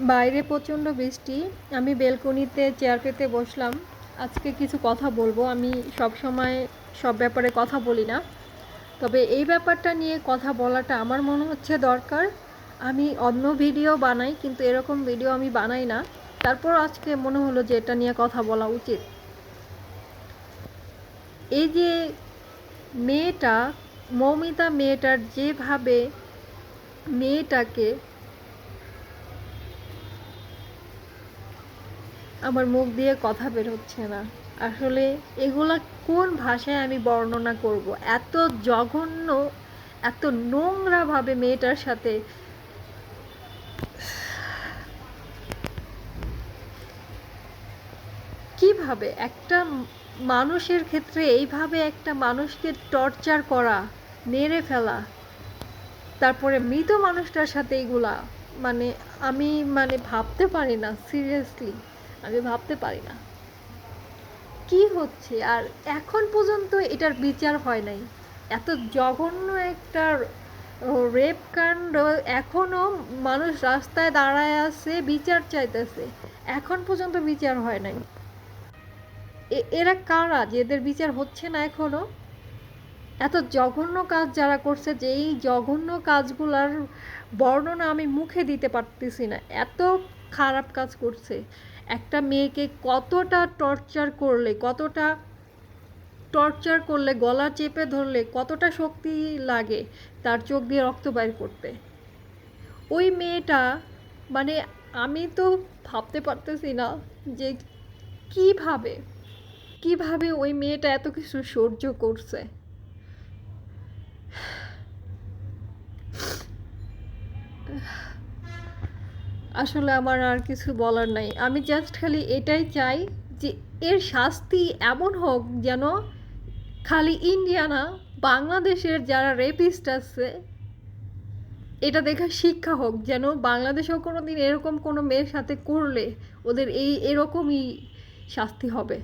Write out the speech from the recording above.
বাইরে প্রচণ্ড বৃষ্টি। আমি বেলকনিতে চেয়ার পেতে বসলাম। আজকে কিছু কথা বলবো। আমি সব সময় সব ব্যাপারে কথা বলি না, তবে এই ব্যাপারটা নিয়ে কথা বলাটা আমার মনে হচ্ছে দরকার। আমি অন্য ভিডিও বানাই, কিন্তু এরকম ভিডিও আমি বানাই না। তারপর আজকে মনে হলো যে এটা নিয়ে কথা বলা উচিত। এই যে মেয়েটা, মৌমিতা মেয়েটার যেভাবে মেয়েটাকে, আমার মুখ দিয়ে কথা বের হচ্ছে না আসলে। এগুলা কোন ভাষায় আমি বর্ণনা করব? এত জঘন্য, এত নোংরাভাবে মেয়েটার সাথে কিভাবে একটা মানুষের ক্ষেত্রে এইভাবে একটা মানুষকে টর্চার করা, মেরে ফেলা, তারপরে মৃত মানুষটার সাথে এগুলা, মানে আমি ভাবতে পারি না, সিরিয়াসলি আমি ভাবতে পারি না কি হচ্ছে। আর এখন পর্যন্ত এটার বিচার হয় নাই। এত জঘন্য একটা রেপ কাণ্ড, এখনও মানুষ রাস্তায় দাঁড়ায় আছে, বিচার চাইতেছে, এখন পর্যন্ত বিচার হয় নাই। এরা কারা যে এদের বিচার হচ্ছে না এখনও? এত জঘন্য কাজ যারা করছে, যে এই জঘন্য কাজগুলার বর্ণনা আমি মুখে দিতে পারতেছি না, এত খারাপ কাজ করছে। একটা মেয়েকে টর্চার করলে, গলা চেপে ধরলে কতটা শক্তি লাগে তার চোখ দিয়ে রক্ত বাইর করতে। ওই মেয়েটা, মানে আমি তো ভাবতে পারতেছি না যে কিভাবে কিভাবে ওই মেয়েটা এত কিছু সহ্য করছে। আসলে আমার আর কিছু বলার নাই। আমি জাস্ট খালি এটাই চাই যে এর শাস্তি এমন হোক যেন খালি ইন্ডিয়া না, বাংলাদেশের যারা রেপিস্ট আছে এটা দেখে শিক্ষা হোক, যেন বাংলাদেশেও কোনো দিন এরকম কোনো মেয়ের সাথে করলে ওদের এরকমই শাস্তি হবে।